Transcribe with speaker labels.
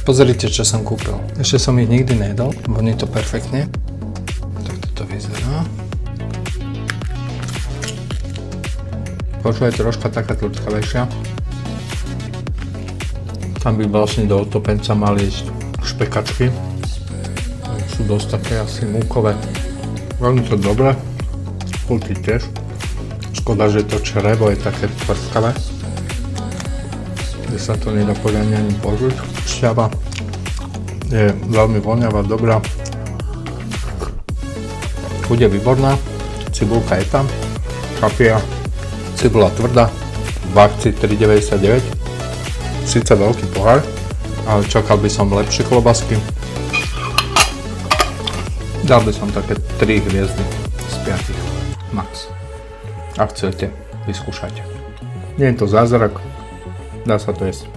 Speaker 1: Pozrite, čo som kúpil. Ešte som ich nikdy nejedol, voní to perfektne. Tak toto vyzerá. Koža je troška taká tvrdstkavejšia. Tam by vlastne do otopenca mali ísť špekačky. Sú dosť také asi múkové. Veľmi to dobré. Chutí tiež. Škoda, že to črevo je také tvrdkavé. Kde sa to nedá poriadne ani požiť. Šťava je veľmi voňavá, dobrá. Chuť je výborná. Cibulka je tam. Kapia. Cibula tvrdá. V akcii 3,99. Sice veľký pohár, ale čakal by som lepšie klobásky. Dal by som také 3 hviezdy z 5 max. Ak chcete, vyskúšajte. Nie je to zázrak, dá sa to jesť.